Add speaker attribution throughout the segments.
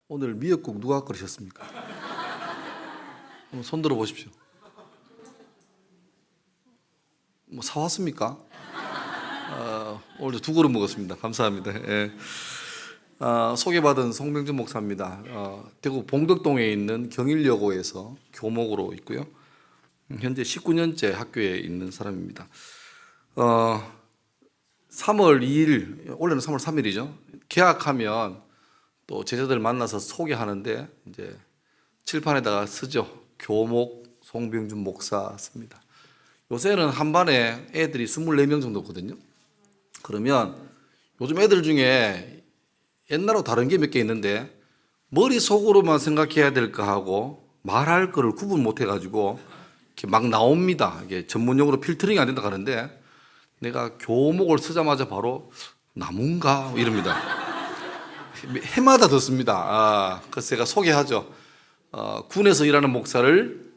Speaker 1: 오늘 미역국 누가 끓이셨습니까? 한번 손 들어 보십시오. 뭐 사왔습니까? 오늘 두 그릇 먹었습니다. 감사합니다. 예. 소개받은 송병준 목사입니다. 대구 봉덕동에 있는 경일여고에서 교목으로 있고요. 현재 19년째 학교에 있는 사람입니다. 3월 2일, 원래는 3월 3일이죠. 개학하면 또 제자들 만나서 소개하는데 이제 칠판에다가 쓰죠. 교목 송병준 목사 씁니다. 요새는 한 반에 애들이 24명 정도거든요. 그러면 요즘 애들 중에 옛날하고 다른 게 몇 개 있는데 머릿속으로만 생각해야 될까 하고 말할 거를 구분 못 해가지고 이렇게 막 나옵니다. 이게 전문용어로 필터링이 안 된다 하는데 내가 교목을 쓰자마자 바로 나무인가 이럽니다. 해마다 듣습니다. 그래서 제가 소개하죠. 군에서 일하는 목사를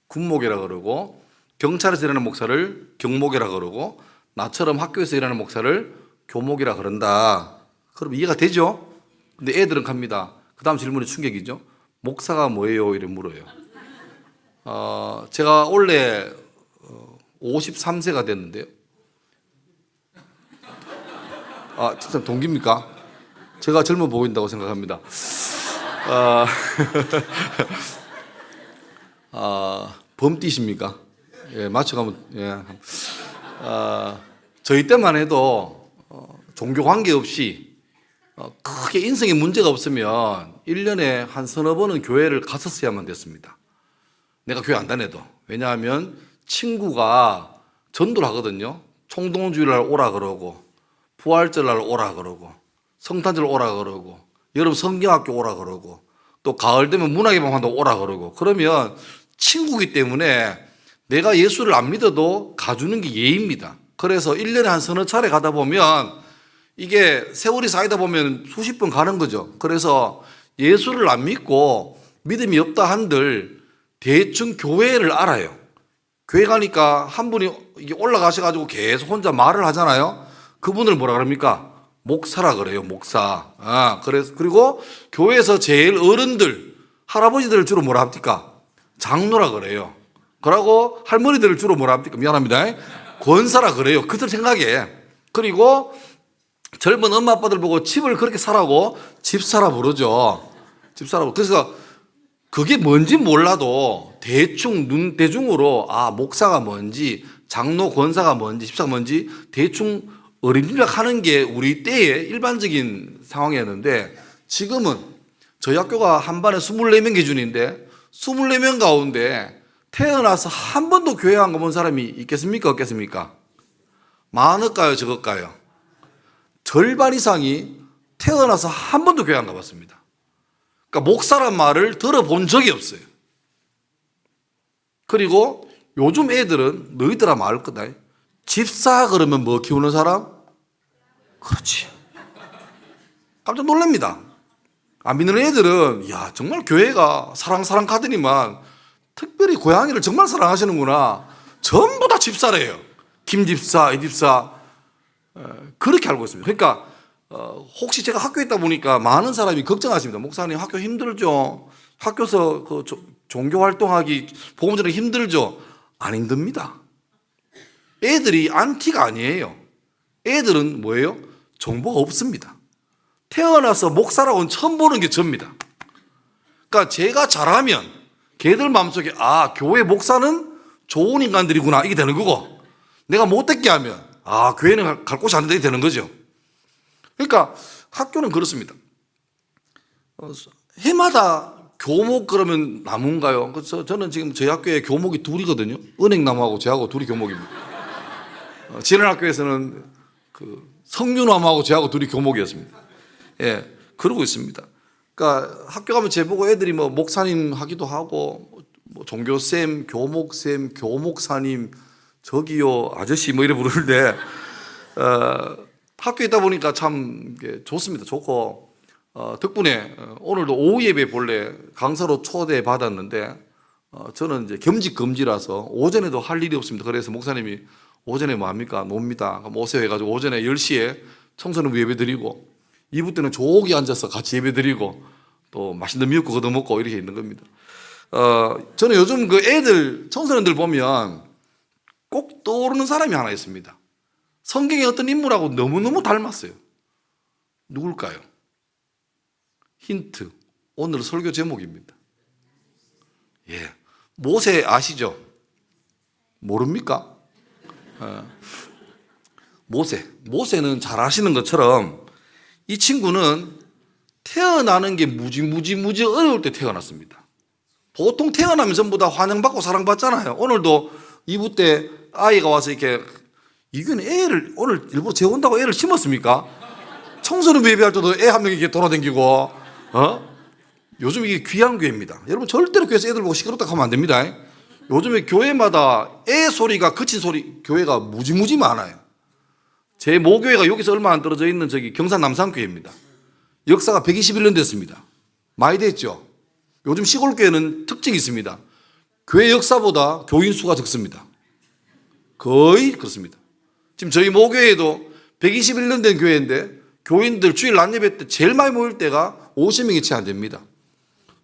Speaker 1: 군목이라 그러고 경찰에서 일하는 목사를 경목이라 그러고 나처럼 학교에서 일하는 목사를 교목이라 그런다. 그럼 이해가 되죠? 근데 애들은 갑니다. 그 다음 질문이 충격이죠. 목사가 뭐예요? 이래 물어요. 제가 원래 53세가 됐는데요. 진짜 동기입니까? 제가 젊어 보인다고 생각합니다. 범띠십니까? 예, 맞춰가면, 예. 저희 때만 해도 종교 관계없이 크게 인생에 문제가 없으면 1년에 한 서너 번은 교회를 갔었어야만 됐습니다. 내가 교회 안 다녀도. 왜냐하면 친구가 전도를 하거든요. 총동주일날 오라 그러고 부활절날 오라 그러고 성탄절 오라 그러고 여름 성경학교 오라 그러고 또 가을 되면 문화개방 한다고 오라 그러고 그러면 친구기 때문에 내가 예수를 안 믿어도 가주는 게 예의입니다. 그래서 1년에 한 서너 차례 가다 보면 이게 세월이 쌓이다 보면 수십 번 가는 거죠. 그래서 예수를 안 믿고 믿음이 없다 한들 대충 교회를 알아요. 교회 가니까 한 분이 이게 올라가셔가지고 계속 혼자 말을 하잖아요. 그분을 뭐라 그럽니까? 목사라 그래요, 목사. 그리고 교회에서 제일 어른들, 할아버지들을 주로 뭐라 합니까? 장로라 그래요. 그러고 할머니들을 주로 뭐라 합니까? 미안합니다. 권사라 그래요. 그들 생각에. 그리고 젊은 엄마 아빠들 보고 집을 그렇게 사라고 집사라 부르죠. 집사라. 그래서 그게 뭔지 몰라도 대충 눈대중으로 목사가 뭔지 장로 권사가 뭔지 집사가 뭔지 대충 어린이락 하는 게 우리 때의 일반적인 상황이었는데 지금은 저희 학교가 한 반에 24명 기준인데 24명 가운데 태어나서 한 번도 교회 안 가본 사람이 있겠습니까? 없겠습니까? 많을까요? 적을까요? 절반 이상이 태어나서 한 번도 교회 안 가봤습니다. 그러니까 목사란 말을 들어본 적이 없어요. 그리고 요즘 애들은 너희들아 말 거다. 집사 그러면 뭐 키우는 사람? 그렇지. 깜짝 놀랍니다. 안 믿는 애들은 정말 교회가 사랑 가더니만 특별히 고양이를 정말 사랑하시는구나. 전부 다 집사래요. 김 집사, 이 집사 그렇게 알고 있습니다. 그러니까 혹시 제가 학교에 있다 보니까 많은 사람이 걱정하십니다. 목사님 학교 힘들죠? 학교에서 종교 활동하기 복음 전하기 힘들죠? 안 힘듭니다. 애들이 안티가 아니에요. 애들은 뭐예요? 정보가 없습니다. 태어나서 목사라고는 처음 보는 게 접니다. 그러니까 제가 잘하면 걔들 마음속에 교회 목사는 좋은 인간들이구나 이게 되는 거고 내가 못됐게 하면 교회는 갈 곳이 안 되게 되는 거죠. 그러니까 학교는 그렇습니다. 해마다 교목 그러면 나무인가요? 그래서 저는 지금 저희 학교에 교목이 둘이거든요. 은행나무하고 저하고 둘이 교목입니다. 지난 학교에서는 성류나무하고 저하고 둘이 교목이었습니다. 예, 그러고 있습니다. 그러니까 학교 가면 제보고 애들이 뭐 목사님 하기도 하고 뭐 종교쌤, 교목쌤, 교목사님, 저기요 아저씨 뭐 이래 부르는데 학교에 있다 보니까 참 좋습니다. 좋고 덕분에 오늘도 오후 예배 본래 강사로 초대 받았는데 저는 이제 겸직 금지라서 오전에도 할 일이 없습니다. 그래서 목사님이 오전에 뭐 합니까? 놉니다. 그럼 오세요 해가지고 오전에 10시에 청소년 예배 드리고 2부 때는 조기 앉아서 같이 예배 드리고 또 맛있는 미역국 얻어먹고 이렇게 있는 겁니다. 저는 요즘 그 애들, 청소년들 보면 꼭 떠오르는 사람이 하나 있습니다. 성경의 어떤 인물하고 너무너무 닮았어요. 누굴까요? 힌트. 오늘 설교 제목입니다. 예. 모세 아시죠? 모릅니까? 모세는 잘 아시는 것처럼 이 친구는 태어나는 게 무지 어려울 때 태어났습니다. 보통 태어나면 전부 다 환영받고 사랑받잖아요. 오늘도 2부 때 아이가 와서 이렇게 이건 애를 오늘 일부러 재운다고 애를 심었습니까? 청소년 예배할 때도 애 한 명이 이렇게 돌아다니고 요즘 이게 귀한 교회입니다. 여러분 절대로 교회에서 애들 보고 시끄럽다 하면 안 됩니다. 요즘에 교회마다 애 소리가 그친 소리 교회가 무지 많아요. 제 모교회가 여기서 얼마 안 떨어져 있는 저기 경산 남산교회입니다. 역사가 121년 됐습니다. 많이 됐죠. 요즘 시골 교회는 특징이 있습니다. 교회 역사보다 교인 수가 적습니다. 거의 그렇습니다. 지금 저희 모교회도 121년 된 교회인데 교인들 주일 낮 예배 때 제일 많이 모일 때가 50명이 채 안 됩니다.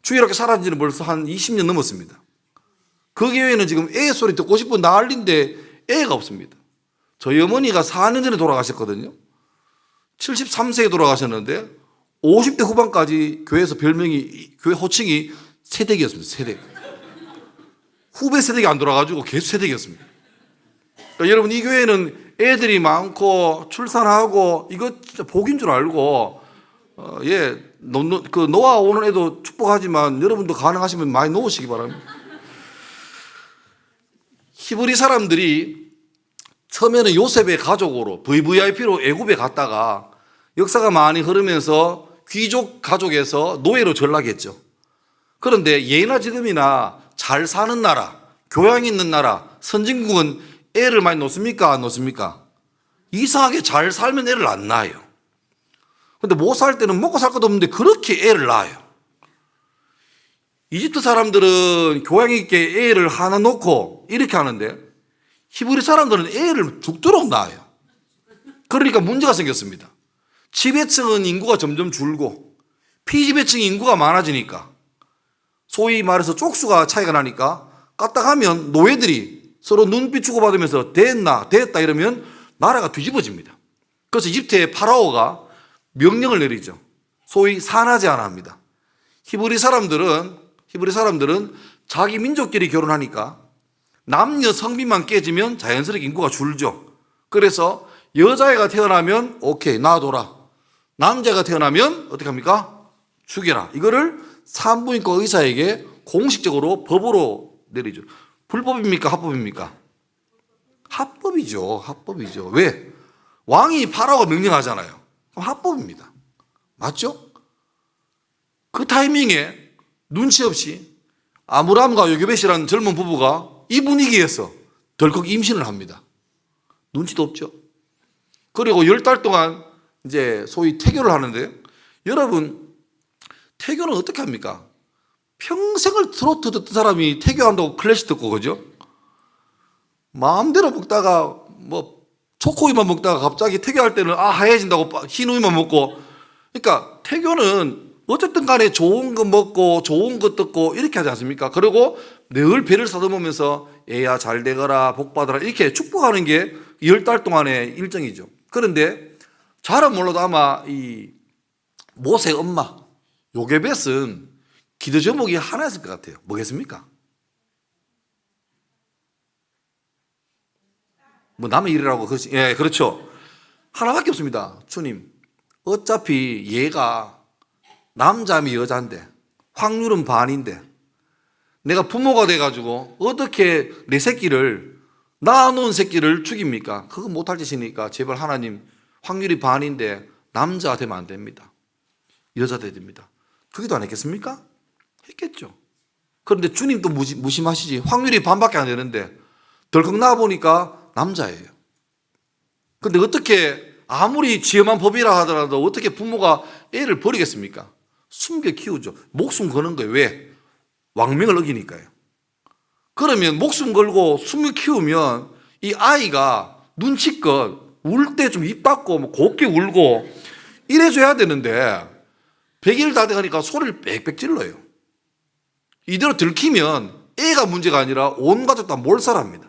Speaker 1: 주일학교 사라진 지는 벌써 한 20년 넘었습니다. 그 교회는 지금 애 소리 듣고 싶은 난리인데 애가 없습니다. 저희 어머니가 4년 전에 돌아가셨거든요. 73세에 돌아가셨는데 50대 후반까지 교회에서 별명이, 교회 호칭이 새댁이었습니다. 새댁. 후배 세대가 안 돌아가지고 계속 새댁이었습니다. 그러니까 여러분 이 교회는 애들이 많고 출산하고 이거 진짜 복인 줄 알고 노아 오는 애도 축복하지만 여러분도 가능하시면 많이 놓으시기 바랍니다. 히브리 사람들이 처음에는 요셉의 가족으로 VVIP로 애굽에 갔다가 역사가 많이 흐르면서 귀족 가족에서 노예로 전락했죠. 그런데 예나 지금이나 잘 사는 나라, 교양 있는 나라, 선진국은 애를 많이 놓습니까? 안 놓습니까? 이상하게 잘 살면 애를 안 낳아요. 근데 못 살 때는 먹고 살 것도 없는데 그렇게 애를 낳아요. 이집트 사람들은 교양 있게 애를 하나 놓고 이렇게 하는데 히브리 사람들은 애를 죽도록 낳아요. 그러니까 문제가 생겼습니다. 지배층은 인구가 점점 줄고 피지배층 인구가 많아지니까 소위 말해서 쪽수가 차이가 나니까 까딱하면 노예들이 서로 눈빛 주고받으면서 됐다 이러면 나라가 뒤집어집니다. 그래서 이집트의 파라오가 명령을 내리죠. 소위 산하제한을 합니다. 히브리 사람들은 자기 민족끼리 결혼하니까 남녀 성비만 깨지면 자연스럽게 인구가 줄죠. 그래서 여자애가 태어나면 오케이 놔둬라. 남자가 태어나면 어떻게 합니까? 죽여라. 이거를 산부인과 의사에게 공식적으로 법으로 내리죠. 불법입니까? 합법입니까? 합법이죠. 왜? 왕이 파라오가 명령하잖아요. 그럼 합법입니다. 맞죠? 그 타이밍에 눈치 없이 아므람과 요게벳이라는 젊은 부부가 이 분위기에서 덜컥 임신을 합니다. 눈치도 없죠. 그리고 10달 동안 이제 소위 태교를 하는데 여러분 태교는 어떻게 합니까? 평생을 트로트 듣던 사람이 태교한다고 클래식 듣고 그죠? 마음대로 먹다가 뭐 초코우유만 먹다가 갑자기 태교할 때는 하얘진다고 흰 우유만 먹고 그러니까 태교는 어쨌든 간에 좋은 거 먹고 좋은 거 듣고 이렇게 하지 않습니까? 그리고 늘 배를 사듬으면서 애야 잘 되거라 복 받아라 이렇게 축복하는 게 10달 동안의 일정이죠. 그런데 잘은 몰라도 아마 이 모세 엄마 요게벳은 기도 제목이 하나였을 것 같아요. 뭐겠습니까? 뭐 남의 일이라고 그렇지. 예, 그렇죠. 하나밖에 없습니다. 주님, 어차피 얘가 남자면 여자인데 확률은 반인데 내가 부모가 돼가지고 어떻게 내 새끼를 낳아놓은 새끼를 죽입니까? 그거 못할 짓이니까 제발 하나님 확률이 반인데 남자 되면 안 됩니다. 여자 돼야 됩니다. 그기도 안 했겠습니까? 했겠죠. 그런데 주님도 무심하시지. 확률이 반밖에 안 되는데 덜컥 나와보니까 남자예요. 근데 어떻게 아무리 지엄한 법이라 하더라도 어떻게 부모가 애를 버리겠습니까? 숨겨 키우죠. 목숨 거는 거예요. 왜? 왕명을 어기니까요. 그러면 목숨 걸고 숨겨 키우면 이 아이가 눈치껏 울 때 좀 입 닫고 뭐 곱게 울고 이래줘야 되는데 100일 다 돼가니까 소리를 빽빽 질러요. 이대로 들키면 애가 문제가 아니라 온 가족 다 몰살합니다.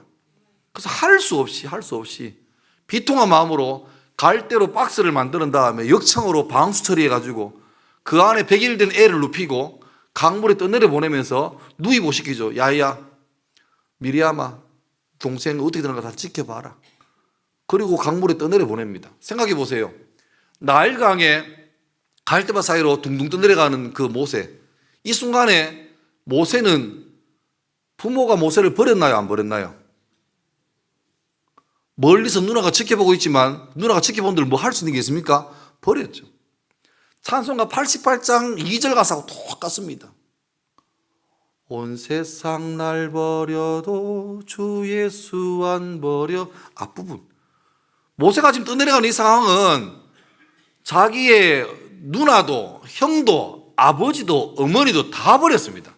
Speaker 1: 그래서 할 수 없이 비통한 마음으로 갈대로 박스를 만드는 다음에 역청으로 방수 처리해가지고 그 안에 100일 된 애를 눕히고 강물에 떠내려 보내면서 누이보 시키죠. 야야, 미리아마, 동생 어떻게 되는가 다 지켜봐라. 그리고 강물에 떠내려 보냅니다. 생각해 보세요. 나일강에 갈대밭 사이로 둥둥 떠내려가는 그 모세. 이 순간에 모세는 부모가 모세를 버렸나요? 안 버렸나요? 멀리서 누나가 지켜보고 있지만 누나가 지켜본들 뭐 할 수 있는 게 있습니까? 버렸죠. 찬송가 88장 2절 가사하고 똑같습니다. 온 세상 날 버려도 주 예수 안 버려. 앞부분. 모세가 지금 떠내려가는 이 상황은 자기의 누나도 형도 아버지도 어머니도 다 버렸습니다.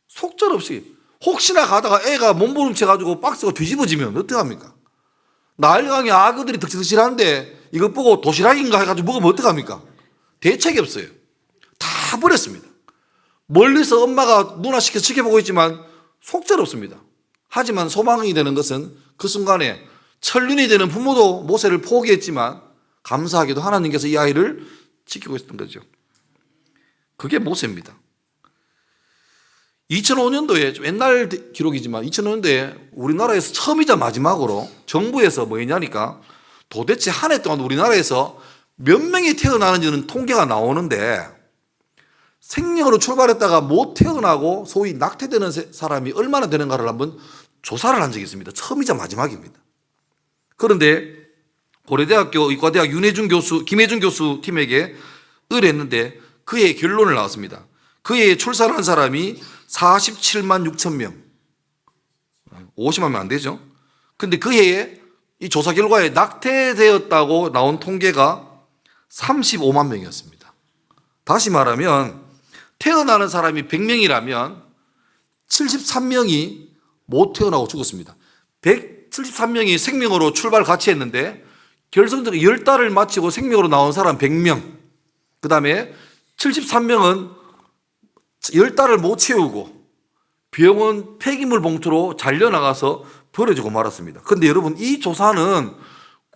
Speaker 1: 속절없이. 혹시나 가다가 애가 몸부림쳐가지고 박스가 뒤집어지면 어떡합니까? 나일강에 악어들이 득실득실한데 이거 보고 도시락인가 해가지고 먹으면 어떡합니까? 대책이 없어요. 다 버렸습니다. 멀리서 엄마가 누나 시켜 지켜보고 있지만 속절없습니다. 하지만 소망이 되는 것은 그 순간에 천륜이 되는 부모도 모세를 포기했지만 감사하게도 하나님께서 이 아이를 지키고 있었던 거죠. 그게 모세입니다. 2005년도에 좀 옛날 기록이지만 2005년도에 우리나라에서 처음이자 마지막으로 정부에서 뭐 했냐니까 도대체 한 해 동안 우리나라에서 몇 명이 태어나는지는 통계가 나오는데 생명으로 출발했다가 못 태어나고 소위 낙태되는 사람이 얼마나 되는가를 한번 조사를 한 적이 있습니다. 처음이자 마지막입니다. 그런데 고려대학교 의과대학 김혜준 교수 팀에게 의뢰했는데 그의 결론을 나왔습니다. 그의 출산한 사람이 47만 6천 명. 50만 명 안 되죠. 근데 그 해에 이 조사 결과에 낙태되었다고 나온 통계가 35만 명이었습니다. 다시 말하면 태어나는 사람이 100명이라면 73명이 못 태어나고 죽었습니다. 173명이 생명으로 출발 같이 했는데 결승적으로 10달을 마치고 생명으로 나온 사람 100명. 그 다음에 73명은 10달을 못 채우고 병원 폐기물 봉투로 잘려나가서 버려지고 말았습니다. 그런데 여러분 이 조사는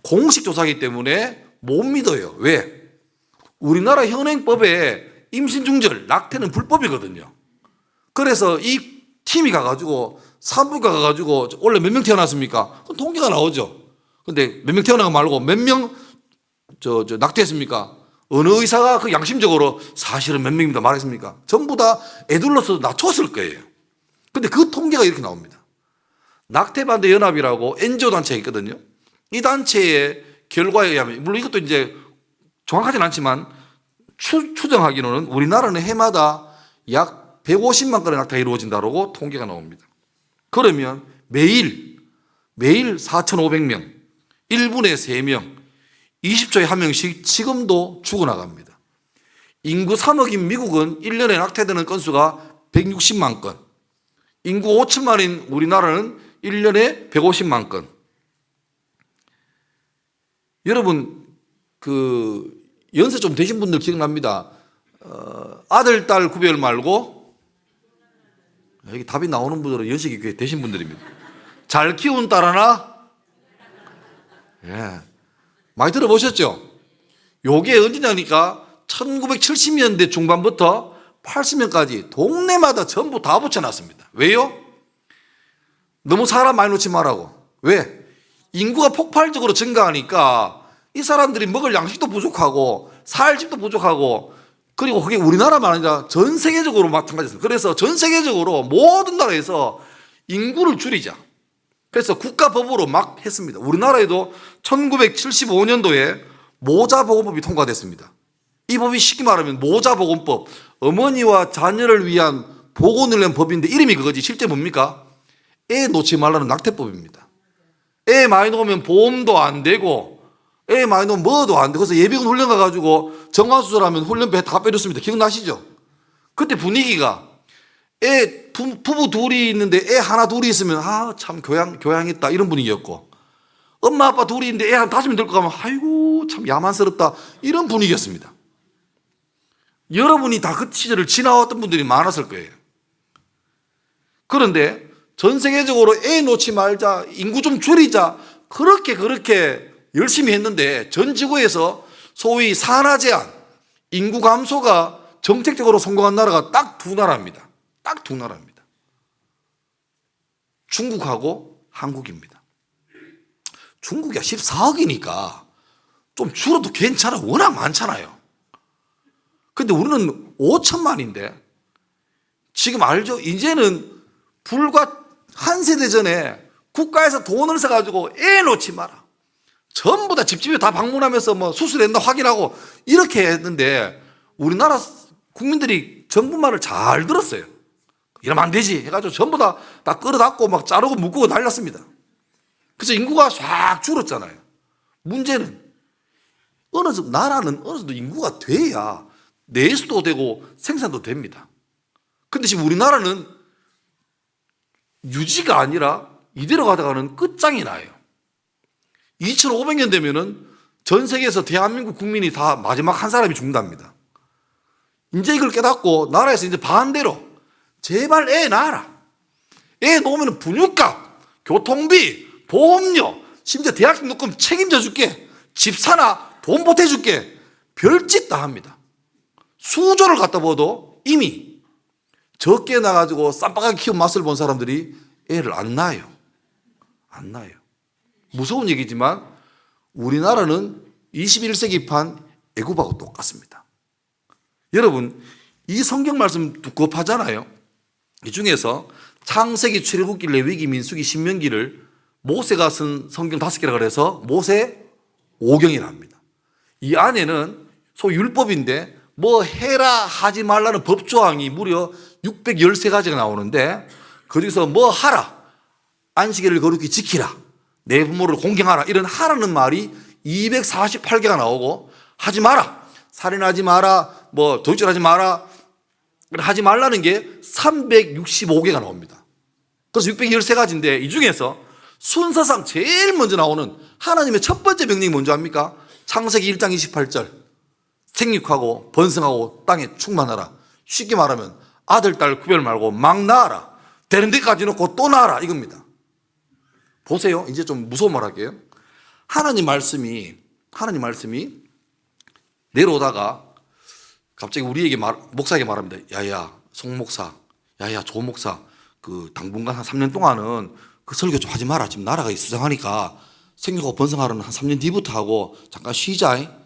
Speaker 1: 공식 조사이기 때문에 못 믿어요. 왜? 우리나라 현행법에 임신중절, 낙태는 불법이거든요. 그래서 이 팀이 가가지고 산부가 가가지고 원래 몇 명 태어났습니까? 그럼 통계가 나오죠. 근데 몇 명 태어나고 말고 몇 명 낙태했습니까? 어느 의사가 그 양심적으로 사실은 몇 명입니다 말했습니까? 전부 다 애둘러서 낮췄을 거예요. 근데 그 통계가 이렇게 나옵니다. 낙태반대 연합이라고 NGO 단체가 있거든요. 이 단체의 결과에 의하면, 물론 이것도 이제 정확하진 않지만 추정하기로는 우리나라는 해마다 약 150만 건의 낙태가 이루어진다고 통계가 나옵니다. 그러면 매일 4,500명, 1분에 3명, 20초에 1명씩 지금도 죽어나갑니다. 인구 3억인 미국은 1년에 낙태되는 건수가 160만 건, 인구 5천만인 우리나라는 1년에 150만 건. 여러분 그 연세 좀 되신 분들 기억납니다. 아들, 딸 구별 말고, 여기 답이 나오는 분들은 연식이 꽤 되신 분들입니다. 잘 키운 딸 하나? 예. 많이 들어보셨죠? 요게 언제냐니까 1970년대 중반부터 80년까지 동네마다 전부 다 붙여놨습니다. 왜요? 너무 사람 많이 놓지 말라고. 왜? 인구가 폭발적으로 증가하니까 이 사람들이 먹을 양식도 부족하고 살 집도 부족하고, 그리고 그게 우리나라만 아니라 전 세계적으로 마찬가지입니다. 그래서 전 세계적으로 모든 나라에서 인구를 줄이자. 그래서 국가법으로 막 했습니다. 우리나라에도 1975년도에 모자보건법이 통과됐습니다. 이 법이 쉽게 말하면 모자보건법, 어머니와 자녀를 위한 보건을 위한 법인데 이름이 그거지 실제 뭡니까? 애 놓지 말라는 낙태법입니다. 애 많이 놓으면 보험도 안 되고 애 많이 놓으면 뭐도 안 되고, 그래서 예비군 훈련 가가지고 정화수술하면 훈련비 다 빼줬습니다. 기억나시죠? 그때 분위기가 부부 둘이 있는데 애 하나 둘이 있으면 참 교양있다 이런 분위기였고, 엄마 아빠 둘이 있는데 애 한 5명 들고 가면 아이고 참 야만스럽다 이런 분위기였습니다. 여러분이 다 그 시절을 지나왔던 분들이 많았을 거예요. 그런데 전 세계적으로 애 놓지 말자, 인구 좀 줄이자, 그렇게 열심히 했는데 전 지구에서 소위 산화 제한, 인구 감소가 정책적으로 성공한 나라가 딱 두 나라입니다. 딱 두 나라입니다. 중국하고 한국입니다. 중국이 14억이니까 좀 줄어도 괜찮아. 워낙 많잖아요. 근데 우리는 5천만인데 지금 알죠? 이제는 불과 한 세대 전에 국가에서 돈을 써가지고 애 놓지 마라. 전부 다 집집에 다 방문하면서 뭐 수술했나 확인하고 이렇게 했는데 우리나라 국민들이 정부 말을 잘 들었어요. 이러면 안 되지 해가지고 전부 다 끌어닫고 막 자르고 묶고 날렸습니다. 그래서 인구가 싹 줄었잖아요. 문제는 나라는 어느 정도 인구가 돼야 내수도 되고 생산도 됩니다. 근데 지금 우리나라는 유지가 아니라 이대로 가다가는 끝장이 나요. 2500년 되면은 전 세계에서 대한민국 국민이 다 마지막 한 사람이 죽는답니다. 이제 이걸 깨닫고 나라에서 이제 반대로 제발 애 낳아라. 애 놓으면 분유값, 교통비, 보험료, 심지어 대학 등록금 책임져 줄게. 집 사나 돈 보태줄게. 별짓 다 합니다. 수조를 갖다 봐도 이미 적게 나가지고 쌈박하게 키운 맛을 본 사람들이 애를 안 낳아요. 안 낳아요. 무서운 얘기지만 우리나라는 21세기판 애굽하고 똑같습니다. 여러분, 이 성경 말씀 두껍하잖아요. 이 중에서 창세기, 출애굽기, 레위기, 민수기, 신명기를 모세가 쓴 성경 5개라 그래서 모세 5경이라 합니다. 이 안에는 소위 율법인데 뭐 해라 하지 말라는 법조항이 무려 613가지가 나오는데 거기서 뭐 하라, 안식일을 거룩히 지키라, 내 부모를 공경하라, 이런 하라는 말이 248개가 나오고 하지 마라, 살인하지 마라, 뭐 도둑질하지 마라, 하지 말라는 게 365개가 나옵니다. 그래서 613가지인데 이 중에서 순서상 제일 먼저 나오는 하나님의 첫 번째 명령이 뭔지 압니까? 창세기 1장 28절 생육하고 번성하고 땅에 충만하라. 쉽게 말하면 아들 딸 구별 말고 막 낳아라. 되는 데까지 놓고 또 낳아라 이겁니다. 보세요. 이제 좀 무서운 말 할게요. 하나님 말씀이 내려오다가 갑자기 우리에게 목사에게 말합니다. 야야 송 목사, 야야 조 목사, 그 당분간 한 3년 동안은 그 설교 좀 하지 마라. 지금 나라가 수상하니까 생육하고 번성하라는 한 3년 뒤부터 하고 잠깐 쉬자.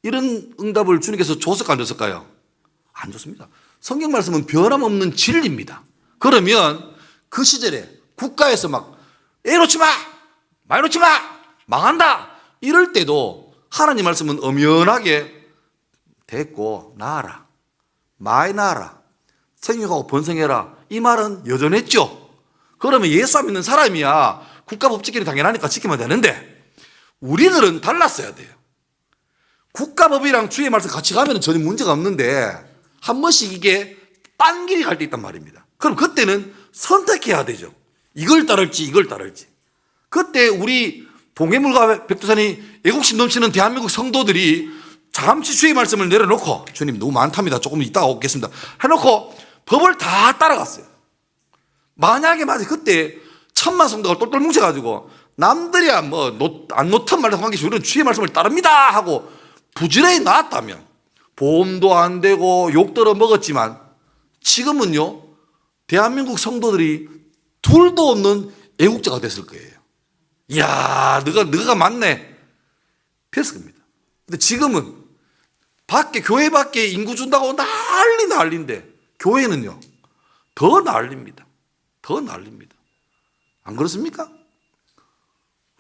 Speaker 1: 이런 응답을 주님께서 줬을까 안 줬을까요? 안 줬습니다. 성경 말씀은 변함없는 진리입니다. 그러면 그 시절에 국가에서 막 애 놓지 마, 많이 놓지 마, 망한다 이럴 때도 하나님 말씀은 엄연하게 됐고 낳아라, 많이 낳아라, 생육하고 번성해라 이 말은 여전했죠. 그러면 예수 믿는 사람이야 국가법 지키는 당연하니까 지키면 되는데 우리들은 달랐어야 돼요. 국가법이랑 주의 말씀 같이 가면 전혀 문제가 없는데 한 번씩 이게 딴 길이 갈 때 있단 말입니다. 그럼 그때는 선택해야 되죠. 이걸 따를지 이걸 따를지. 그때 우리 동해물과 백두산이 애국심 넘치는 대한민국 성도들이 잠시 주의 말씀을 내려놓고 주님 너무 많답니다. 조금 이따가 오겠습니다. 해놓고 법을 다 따라갔어요. 만약에 그때 1000만 성도가 똘똘 뭉쳐가지고 남들이야 뭐 안 놓든 말든 관계없이 우리는 주의 말씀을 따릅니다 하고 부지런히 나왔다면 보험도 안 되고 욕 들어 먹었지만 지금은요 대한민국 성도들이 둘도 없는 애국자가 됐을 거예요. 이야 너가 맞네 그랬을 겁니다. 근데 지금은 교회 밖에 인구 준다고 난리인데 교회는요 더 난립니다. 더 난립니다. 안 그렇습니까?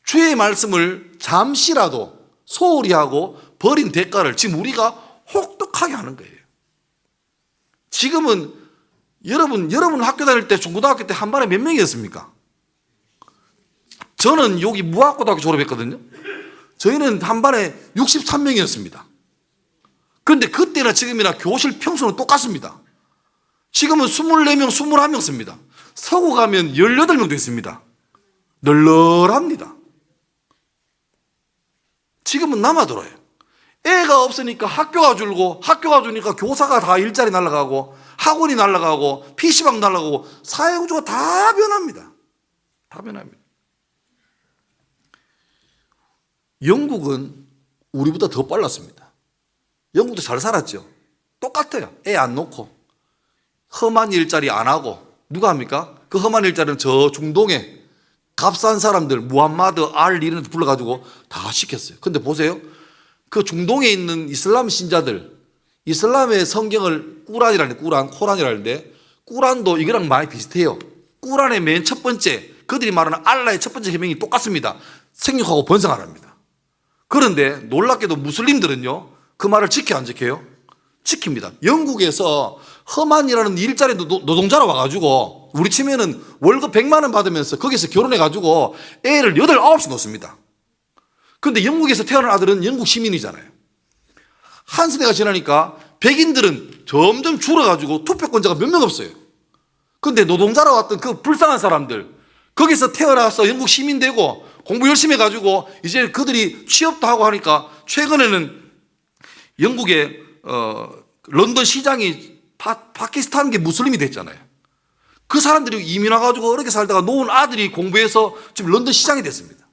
Speaker 1: 주의 말씀을 잠시라도 소홀히 하고 버린 대가를 지금 우리가 혹독하게 하는 거예요. 지금은 여러분 학교 다닐 때 중고등학교 때 한 반에 몇 명이었습니까? 저는 여기 무학고등학교 졸업했거든요. 저희는 한 반에 63명이었습니다. 그런데 그때나 지금이나 교실 평수는 똑같습니다. 지금은 24명, 21명 씁니다. 서구 가면 18명도 있습니다. 널널합니다. 지금은 남아돌아요. 애가 없으니까 학교가 줄고, 학교가 주니까 교사가 다 일자리 날아가고, 학원이 날아가고, PC방 날아가고, 사회구조가 다 변합니다. 다 변합니다. 영국은 우리보다 더 빨랐습니다. 영국도 잘 살았죠. 똑같아요. 애 안 놓고 험한 일자리 안 하고. 누가 합니까? 그 험한 일자리는 저 중동에 값싼 사람들 무함마드 알 이런 데 불러가지고 다 시켰어요. 근데 보세요, 그 중동에 있는 이슬람 신자들, 이슬람의 성경을 코란이라는데 꾸란도 이거랑 많이 비슷해요. 꾸란의 맨 첫 번째, 그들이 말하는 알라의 첫 번째 계명이 똑같습니다. 생육하고 번성하랍니다. 그런데 놀랍게도 무슬림들은요, 그 말을 지켜 안 지켜요? 지킵니다. 영국에서 험한이라는 일자리 노동자로 와가지고 우리 치면은 월급 100만 원 받으면서 거기서 결혼해가지고 애를 8, 9씩 놓습니다. 그런데 영국에서 태어난 아들은 영국 시민이잖아요. 한 세대가 지나니까 백인들은 점점 줄어가지고 투표권자가 몇 명 없어요. 그런데 노동자로 왔던 그 불쌍한 사람들, 거기서 태어나서 영국 시민 되고 공부 열심히 해가지고 이제 그들이 취업도 하고 하니까 최근에는 영국의 런던 시장이 파키스탄계 무슬림이 됐잖아요. 그 사람들이 이민 와가지고 어렵게 살다가 놓은 아들이 공부해서 지금 런던 시장이 됐습니다.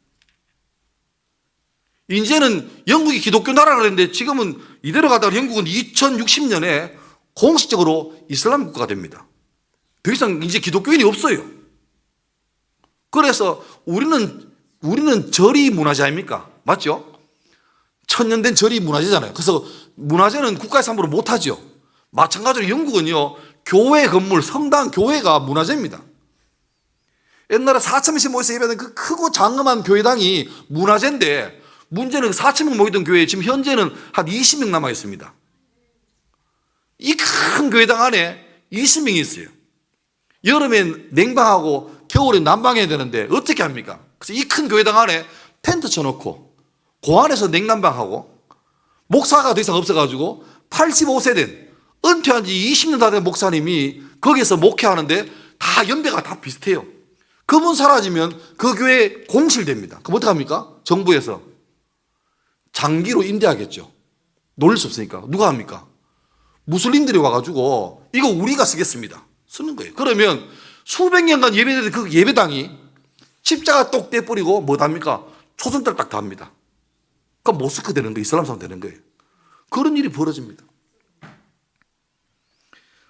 Speaker 1: 이제는 영국이 기독교 나라가 그랬는데 지금은 이대로 가다가 영국은 2060년에 공식적으로 이슬람 국가가 됩니다. 더 이상 이제 기독교인이 없어요. 그래서 우리는 절이 문화재 아닙니까? 맞죠? 천년된 절이 문화재잖아요. 그래서 문화재는 국가에서 함부로 못하죠. 마찬가지로 영국은요, 교회 건물, 성당, 교회가 문화재입니다. 옛날에 4,000명씩 모여서 예배하는 그 크고 장엄한 교회당이 문화재인데, 문제는 4,000명 모이던 교회에 지금 현재는 한 20명 남아 있습니다. 이 큰 교회당 안에 20명이 있어요. 여름엔 냉방하고 겨울엔 난방해야 되는데 어떻게 합니까? 그래서 이 큰 교회당 안에 텐트 쳐놓고 그 안에서 냉난방하고, 목사가 더 이상 없어가지고 85세 된 은퇴한 지 20년 다 된 목사님이 거기서 목회하는데 다 연배가 다 비슷해요. 그분 사라지면 그 교회 공실됩니다. 그럼 어떡합니까? 정부에서 장기로 임대하겠죠. 놀릴 수 없으니까. 누가 합니까? 무슬림들이 와가지고 이거 우리가 쓰겠습니다. 쓰는 거예요. 그러면 수백 년간 예배되던 그 예배당이 십자가 똑 떼버리고 뭐합니까? 초선달 딱 다 합니다. 그럼 모스크 되는 거예요. 이슬람 사람 되는 거예요. 그런 일이 벌어집니다.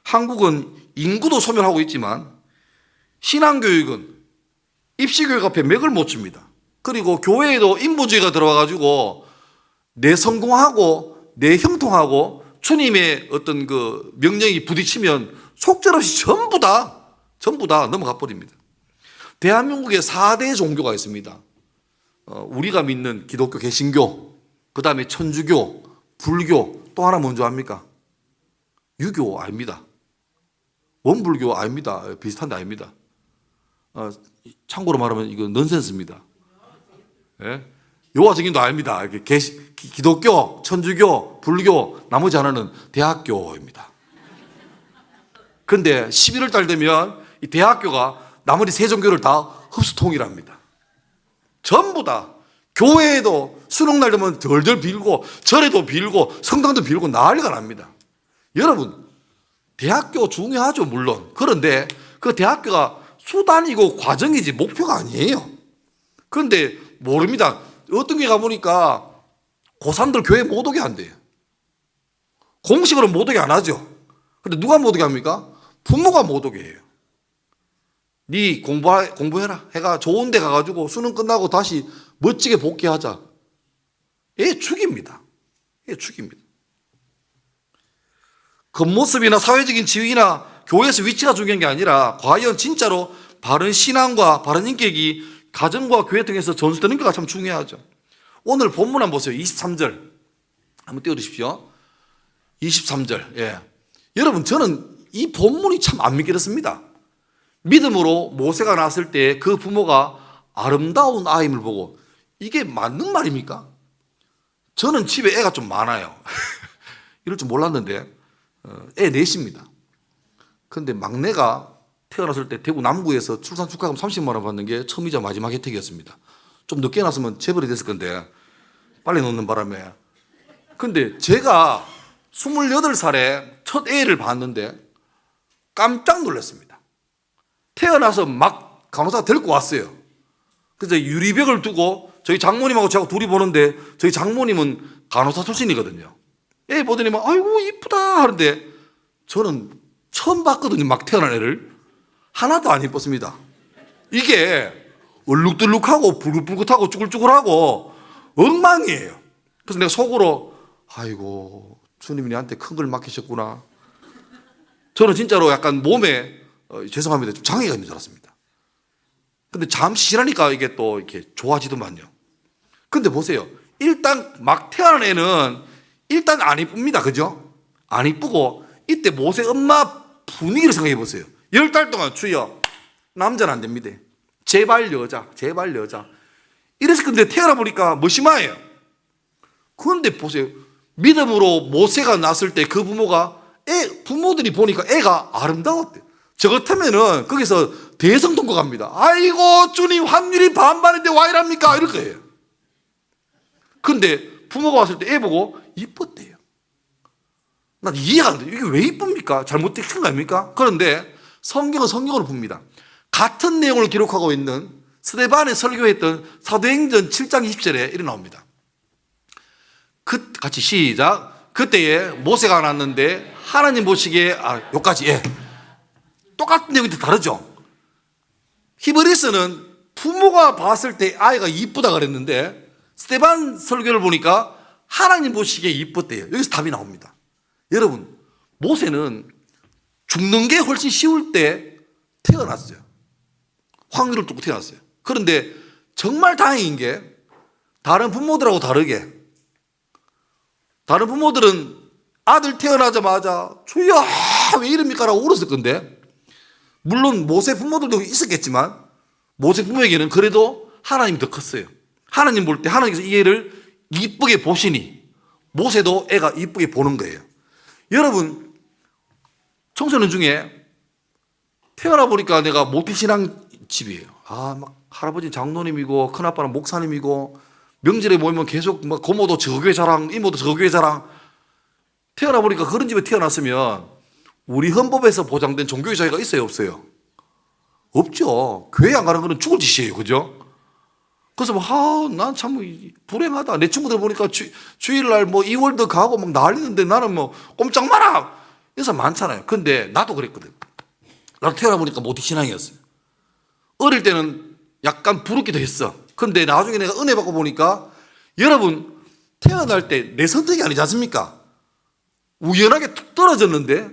Speaker 1: 한국은 인구도 소멸하고 있지만 신앙교육은 입시교육 앞에 맥을 못 줍니다. 그리고 교회에도 인본주의가 들어와가지고 내 성공하고 내 형통하고 주님의 어떤 그 명령이 부딪히면 속절없이 전부 다 넘어가 버립니다. 대한민국에 4대 종교가 있습니다. 우리가 믿는 기독교, 개신교, 그 다음에 천주교, 불교, 또 하나 뭔지 압니까? 유교 아닙니다. 원불교 아닙니다. 비슷한데 아닙니다. 참고로 말하면 이거 넌센스입니다. 예? 여호와 증인도 아닙니다. 기독교, 천주교, 불교, 나머지 하나는 대학교입니다. 그런데 11월 달 되면 이 대학교가 나머지 세 종교를 다 흡수통일합니다. 전부 다 교회에도 수능날 되면 덜덜 빌고 절에도 빌고 성당도 빌고 난리가 납니다. 여러분, 대학교 중요하죠, 물론. 그런데 그 대학교가 수단이고 과정이지 목표가 아니에요. 그런데 모릅니다. 어떤 게 가보니까 고3들 교회 못 오게 한대요. 공식으로 못 오게 안 하죠. 그런데 누가 못 오게 합니까? 부모가 못 오게 해요. 네 공부해라. 해가 좋은 데 가가지고 수능 끝나고 다시 멋지게 복귀하자. 얘 죽입니다. 얘 죽입니다. 겉모습이나 사회적인 지위나 교회에서 위치가 중요한 게 아니라 과연 진짜로 바른 신앙과 바른 인격이 가정과 교회 통해서 전수되는가가 참 중요하죠. 오늘 본문 한번 보세요. 23절 한번 띄워주십시오. 23절. 예. 여러분, 저는 이 본문이 참 안 믿겠습니다. 믿음으로 모세가 낳았을 때 그 부모가 아름다운 아임을 보고, 이게 맞는 말입니까? 저는 집에 애가 좀 많아요. 이럴 줄 몰랐는데 애 넷입니다. 그런데 막내가 태어났을 때 대구 남구에서 출산 축하금 30만 원 받는 게 처음이자 마지막 혜택이었습니다. 좀 늦게 낳았으면 재벌이 됐을 건데 빨리 놓는 바람에 근데 제가 28살에 첫 애를 봤는데 깜짝 놀랐습니다. 태어나서 막 간호사가 데리고 왔어요. 그래서 유리벽을 두고 저희 장모님하고 제가 둘이 보는데 저희 장모님은 간호사 출신이거든요. 애 보더니 막 아이고 이쁘다 하는데 저는 처음 봤거든요. 막 태어난 애를. 하나도 안 이뻤습니다. 이게 얼룩덜룩하고 불긋불긋하고 쭈글쭈글하고 엉망이에요. 그래서 내가 속으로 아이고 주님이 나한테 큰 걸 맡기셨구나. 저는 진짜로 약간 몸에 죄송합니다. 좀 장애가 있는 줄 알았습니다. 근데 잠시 지나니까 이게 또 이렇게 좋아지더만요. 근데 보세요. 일단 막 태어난 애는 일단 안 이쁩니다. 그죠? 안 이쁘고 이때 모세 엄마 분위기를 생각해 보세요. 10달 동안 주여 남자는 안 됩니다. 제발 여자, 제발 여자. 이래서 근데 태어나 보니까 멋심하예요. 그런데 보세요. 믿음으로 모세가 낳았을 때 그 부모가 부모들이 보니까 애가 아름다웠대요. 저 같으면은 거기서 대성통곡 합니다. 아이고 주님 확률이 반반인데 와 이랍니까? 이럴 거예요. 근데 부모가 왔을 때 애 보고 이뻤대요. 난 이해가 안 돼요. 이게 왜 이쁩니까? 잘못된 거 아닙니까? 그런데 성경은 성경으로 봅니다. 같은 내용을 기록하고 있는 스데반에 설교했던 사도행전 7장 20절에 이렇게 나옵니다. 같이 시작. 그때에 모세가 났는데 하나님 보시기에 요까지 똑같은 내용인데 다르죠. 히브리서는 부모가 봤을 때 아이가 이쁘다 그랬는데 스데반 설교를 보니까 하나님 보시기에 이뻤대요. 여기서 답이 나옵니다. 여러분 모세는 죽는 게 훨씬 쉬울 때 태어났어요. 확률을 뚫고 태어났어요. 그런데 정말 다행인 게 다른 부모들하고 다르게 다른 부모들은 아들 태어나자마자 주여 왜 이럽니까? 라고 울었을 건데 물론 모세 부모들도 있었겠지만 모세 부모에게는 그래도 하나님이 더 컸어요. 하나님 볼 때 하나님께서 이 애를 이쁘게 보시니 모세도 애가 이쁘게 보는 거예요. 여러분 청소년 중에 태어나 보니까 내가 모태신앙 집이에요. 막 할아버지 장로님이고 큰아빠는 목사님이고 명절에 모이면 계속 막 고모도 저 교회 자랑, 이모도 저 교회 자랑. 태어나 보니까 그런 집에 태어났으면 우리 헌법에서 보장된 종교의 자유가 있어요, 없어요? 없죠. 교회 안 가는 거는 죽을 짓이에요, 그죠? 그래서 난 참 불행하다. 내 친구들 보니까 주일날 뭐 이월드 가고 막 난리는데 나는 뭐 꼼짝 마라. 이런 사람 많잖아요. 근데 나도 그랬거든. 나도 태어나 보니까 모태신앙이었어요. 어릴 때는 약간 부럽기도 했어. 근데 나중에 내가 은혜 받고 보니까 여러분 태어날 때 내 선택이 아니지 않습니까? 우연하게 툭 떨어졌는데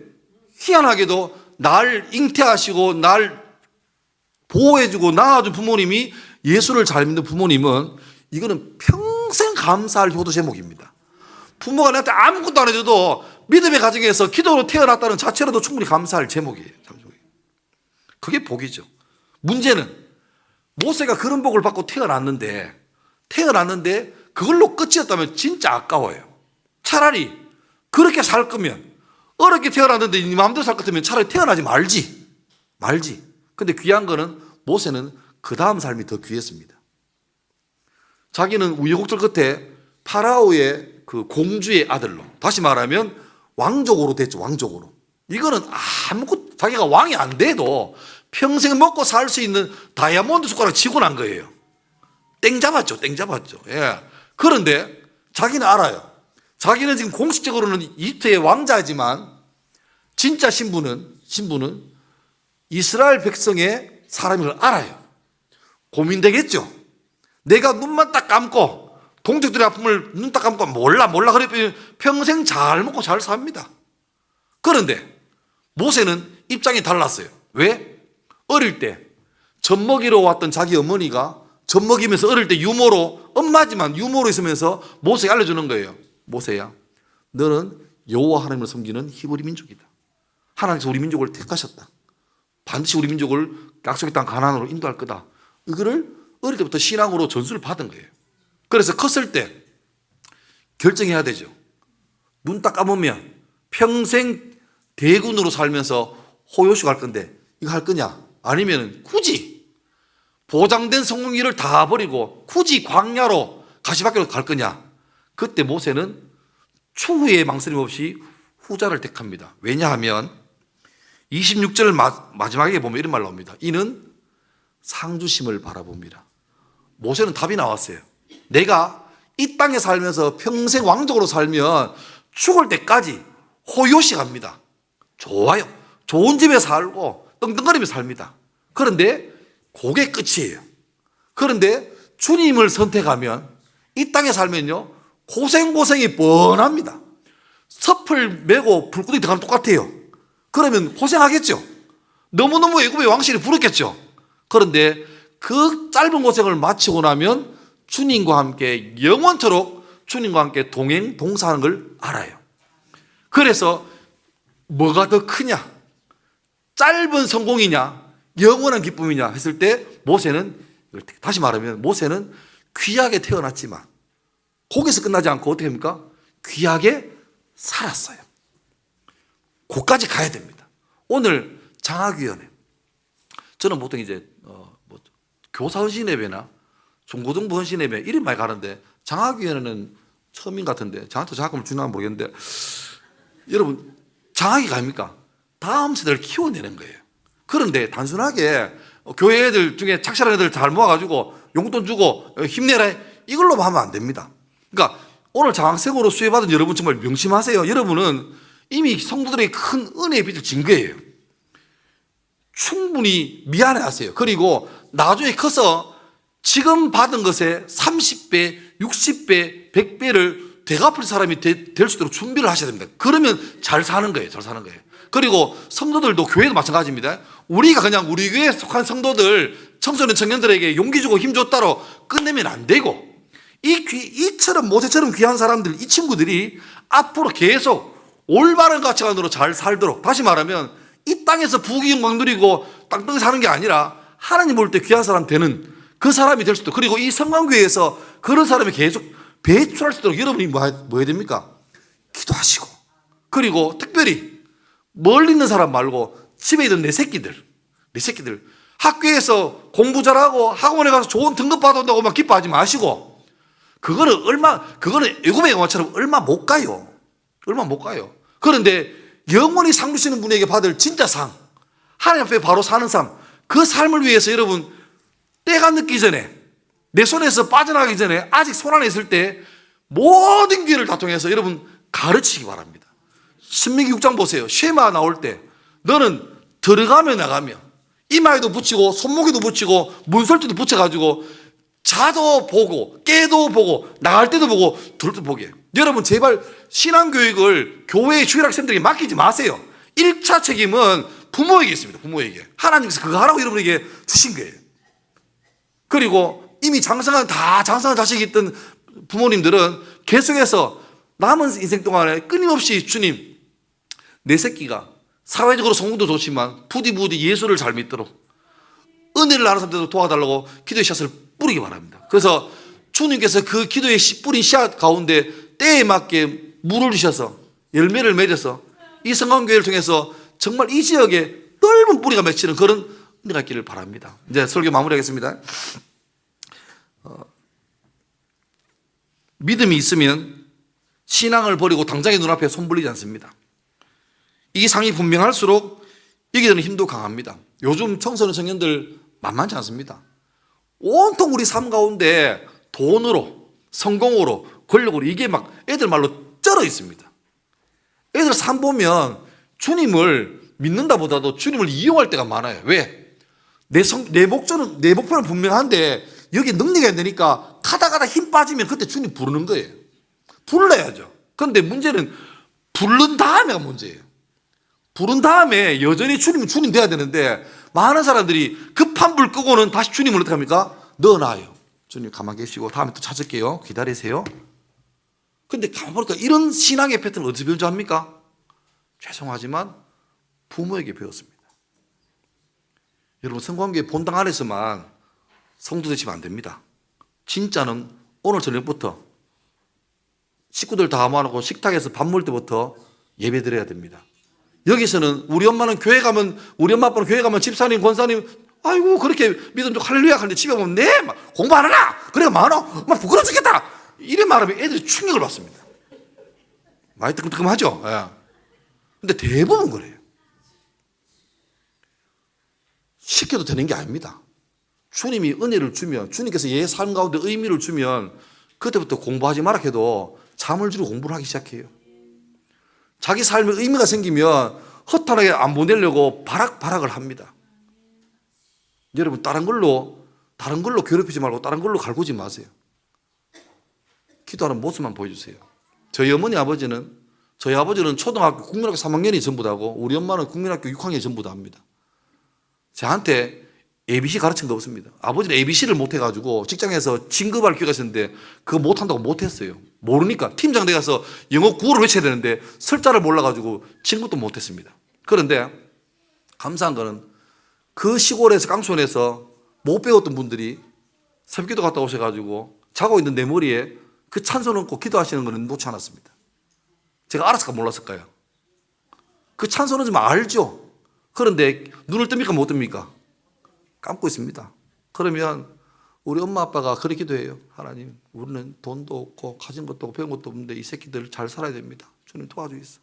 Speaker 1: 희한하게도 날 잉태하시고 날 보호해주고 낳아준 부모님이 예수를 잘 믿는 부모님은 이거는 평생 감사할 효도 제목입니다. 부모가 나한테 아무것도 안 해줘도 믿음의 가정에서 기도로 태어났다는 자체로도 충분히 감사할 제목이에요. 그게 복이죠. 문제는 모세가 그런 복을 받고 태어났는데 그걸로 끝이었다면 진짜 아까워요. 차라리 그렇게 살 거면 어렵게 태어났는데 네 마음대로 살 것 같으면 차라리 태어나지 말지. 근데 귀한 거는 모세는 그 다음 삶이 더 귀했습니다. 자기는 우여곡절 끝에 파라오의 그 공주의 아들로, 다시 말하면 왕족으로 됐죠. 왕족으로. 이거는 아무것도 자기가 왕이 안 돼도 평생 먹고 살 수 있는 다이아몬드 숟가락 쥐고 난 거예요. 땡 잡았죠. 그런데 자기는 알아요. 자기는 지금 공식적으로는 이집트의 왕자지만 진짜 신부는 이스라엘 백성의 사람인 걸 알아요. 고민되겠죠. 내가 눈만 딱 감고 동족들의 아픔을 눈 딱 감고 몰라 그랬더니 평생 잘 먹고 잘 삽니다. 그런데 모세는 입장이 달랐어요. 왜? 어릴 때 젖 먹이러 왔던 자기 어머니가 젖 먹이면서 어릴 때 유모로, 엄마지만 유모로 있으면서 모세에게 알려주는 거예요. 모세야, 너는 여호와 하나님을 섬기는 히브리 민족이다. 하나님께서 우리 민족을 택하셨다. 반드시 우리 민족을 약속의 땅 가나안으로 인도할 거다. 이거를 어릴 때부터 신앙으로 전수를 받은 거예요. 그래서 컸을 때 결정해야 되죠. 눈 딱 감으면 평생 대군으로 살면서 호요식 할 건데 이거 할 거냐? 아니면 굳이 보장된 성공기를 다 버리고 굳이 광야로 가시밭길로 갈 거냐? 그때 모세는 추후에 망설임 없이 후자를 택합니다. 왜냐하면 26절 마지막에 보면 이런 말 나옵니다. 이는 상주심을 바라봅니다. 모세는 답이 나왔어요. 내가 이 땅에 살면서 평생 왕족으로 살면 죽을 때까지 호요시 갑니다. 좋아요. 좋은 집에 살고 떵떵거리며 삽니다. 그런데 그게 끝이에요. 그런데 주님을 선택하면 이 땅에 살면요 고생이 뻔합니다. 섭을 메고 불구덩이 들어가면 똑같아요. 그러면 고생하겠죠. 너무너무 애굽의 왕실이 부럽겠죠. 그런데 그 짧은 고생을 마치고 나면 주님과 함께 영원토록 주님과 함께 동행 동사하는 걸 알아요. 그래서 뭐가 더 크냐? 짧은 성공이냐? 영원한 기쁨이냐 했을 때 모세는, 다시 말하면 모세는 귀하게 태어났지만 거기서 끝나지 않고 어떻게 합니까? 귀하게 살았어요. 거기까지 가야 됩니다. 오늘 장학위원회, 저는 보통 이제 교사 헌신예배나 중고등부 헌신예배 이름 많이 가는데 장학위원회는 처음인 것 같은데 저한테 장학금을 주나 모르겠는데, 여러분 장학이 갑니까? 다음 세대를 키워내는 거예요. 그런데 단순하게 교회 애들 중에 착실한 애들 잘 모아가지고 용돈 주고 힘내라 이걸로 하면 안 됩니다. 그러니까 오늘 장학생으로 수혜받은 여러분 정말 명심하세요. 여러분은 이미 성도들의 큰 은혜의 빚을 진 거예요. 충분히 미안해하세요. 그리고 나중에 커서 지금 받은 것에 30배, 60배, 100배를 되갚을 사람이 될 수 있도록 준비를 하셔야 됩니다. 그러면 잘 사는 거예요. 잘 사는 거예요. 그리고 성도들도 교회도 마찬가지입니다. 우리가 그냥 우리 교회에 속한 성도들, 청소년 청년들에게 용기 주고 힘 줬다로 끝내면 안 되고, 이처럼 모세처럼 귀한 사람들, 이 친구들이 앞으로 계속 올바른 가치관으로 잘 살도록, 다시 말하면 이 땅에서 부귀영광 누리고 땅땅 사는 게 아니라 하나님 볼 때 귀한 사람 되는 그 사람이 될 수 있도록, 그리고 이 성광교회에서 그런 사람이 계속 배출할 수 있도록 여러분이 뭐 해야 됩니까? 기도하시고, 그리고 특별히 멀리 있는 사람 말고 집에 있는 내 새끼들 학교에서 공부 잘하고 학원에 가서 좋은 등급 받아온다고 막 기뻐하지 마시고, 그거는 애굽의 영화처럼 얼마 못 가요. 그런데 영원히 상 주시는 분에게 받을 진짜 상, 하나님 앞에 바로 사는 삶, 그 삶을 위해서 여러분 때가 늦기 전에, 내 손에서 빠져나가기 전에 아직 손 안에 있을 때 모든 기회를 다 통해서 여러분 가르치기 바랍니다. 신명기 6장 보세요. 쉐마 나올 때 너는 들어가며 나가며 이마에도 붙이고 손목에도 붙이고 문설주도 붙여가지고 자도 보고 깨도 보고 나갈 때도 보고 들을 때도 보게. 여러분 제발 신앙교육을 교회의 주일학생들에게 맡기지 마세요. 1차 책임은 부모에게 있습니다. 부모에게. 하나님께서 그거 하라고 여러분에게 주신 거예요. 그리고 이미 장성한 자식이 있던 부모님들은 계속해서 남은 인생 동안에 끊임없이 주님, 내 새끼가 사회적으로 성공도 좋지만 부디부디 예수를 잘 믿도록 은혜를 나누는 사람들도 도와달라고 기도의 씨앗을 뿌리기 바랍니다. 그래서 주님께서 그 기도의 뿌린 씨앗 가운데 때에 맞게 물을 주셔서 열매를 맺어서 이 성광교회를 통해서 정말 이 지역에 넓은 뿌리가 맺히는 그런 은혜가 있기를 바랍니다. 이제 설교 마무리하겠습니다. 믿음이 있으면 신앙을 버리고 당장의 눈앞에 손 벌리지 않습니다. 이 상이 분명할수록 이기는 힘도 강합니다. 요즘 청소년 청년들 만만치 않습니다. 온통 우리 삶 가운데 돈으로, 성공으로, 권력으로 이게 막 애들 말로 쩔어 있습니다. 애들 삶 보면 주님을 믿는다 보다도 주님을 이용할 때가 많아요. 왜? 내 목표는 분명한데 여기 능력이 안 되니까 가다가다 힘 빠지면 그때 주님 부르는 거예요. 불러야죠. 그런데 문제는 부른 다음에가 문제예요. 부른 다음에 여전히 주님은 주님 돼야 되는데 많은 사람들이 급한 불 끄고는 다시 주님을 어떻게 합니까? 넣어놔요. 주님 가만 계시고 다음에 또 찾을게요. 기다리세요. 근데 가만 보니까 이런 신앙의 패턴을 어디서 배운 줄 압니까? 죄송하지만 부모에게 배웠습니다. 여러분 성광교회 본당 안에서만 성도 되시면 안 됩니다. 진짜는 오늘 저녁부터 식구들 다 모아놓고 식탁에서 밥 먹을 때부터 예배 드려야 됩니다. 여기서는 우리 엄마는 교회 가면, 우리 엄마 아빠는 교회 가면 집사님, 권사님, 아이고 그렇게 믿음 좋고 할렐루야 하는데 집에 오면 네 공부 안 하나? 그래 많아? 막 부끄러워 죽겠다. 이래 말하면 애들이 충격을 받습니다. 많이 뜨끔뜨끔하죠. 예. 근데 대부분 그래요. 시켜도 되는 게 아닙니다. 주님이 은혜를 주면, 주님께서 얘 삶 가운데 의미를 주면 그때부터 공부하지 마라 해도 잠을 주고 공부를 하기 시작해요. 자기 삶에 의미가 생기면 허탈하게 안 보내려고 바락바락을 합니다. 여러분 다른 걸로 괴롭히지 말고 다른 걸로 갈구지 마세요. 기도하는 모습만 보여주세요. 저희 아버지는 초등학교 국민학교 3학년이 전부 다고 우리 엄마는 국민학교 6학년이 전부 다 합니다. 저한테 ABC 가르친 거 없습니다. 아버지는 ABC를 못해가지고 직장에서 진급할 기회가 있었는데 그거 못한다고 못했어요. 모르니까 팀장 돼 가서 영어 구호를 외쳐야 되는데 설자를 몰라가지고 진급도 못했습니다. 그런데 감사한 거는 그 시골에서 깡촌에서 못 배웠던 분들이 새벽기도 갔다 오셔가지고 자고 있는 내 머리에 그 찬송 얹고 기도하시는 거는 놓지 않았습니다. 제가 알았을까 몰랐을까요? 그 찬송 얹으면 알죠. 그런데 눈을 뜹니까 못 뜹니까? 감고 있습니다. 그러면 우리 엄마 아빠가 그렇게 기도해요. 하나님, 우리는 돈도 없고 가진 것도 없고 배운 것도 없는데 이 새끼들 잘 살아야 됩니다. 주님 도와주겠어.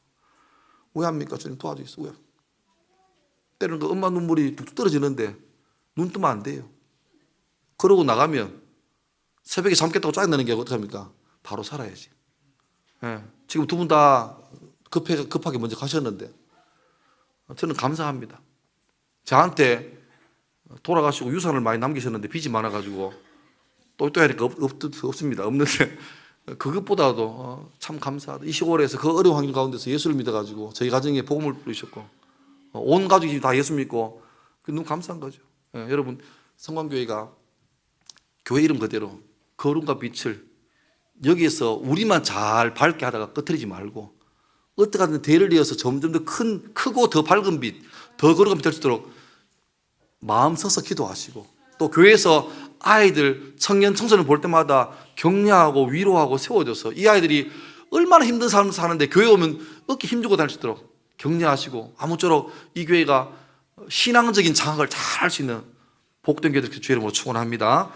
Speaker 1: 왜 합니까? 주님 도와주겠어. 왜? 때로는 그 엄마 눈물이 뚝뚝 떨어지는데 눈 뜨면 안 돼요. 그러고 나가면 새벽에 잠 깼다고 짜증나는 게 어떡합니까? 바로 살아야지. 예. 지금 두 분 다 급하게 먼저 가셨는데 저는 감사합니다. 저한테 돌아가시고 유산을 많이 남기셨는데 빚이 많아가지고 또하니까 없습니다. 없는데 그것보다도 참 감사하다. 이 시골에서 그 어려운 환경 가운데서 예수를 믿어가지고 저희 가정에 복음을 부르셨고 온 가족이 다 예수 믿고 너무 감사한 거죠. 예, 여러분 성광교회가 교회 이름 그대로 거룩과 빛을 여기에서 우리만 잘 밝게 하다가 꺼트리지 말고 어떻게 하든 대를 이어서 점점 더 크고 더 밝은 빛, 더 거룩한 빛 될 수 있도록 마음 써서 기도하시고 또 교회에서 아이들, 청년, 청소년 볼 때마다 격려하고 위로하고 세워줘서 이 아이들이 얼마나 힘든 삶을 사는데 교회 오면 어깨 힘주고 다닐 수 있도록 격려하시고 아무쪼록 이 교회가 신앙적인 장악을 잘 할 수 있는 복된 교회 될 수 있도록 주의 이름으로 축원합니다.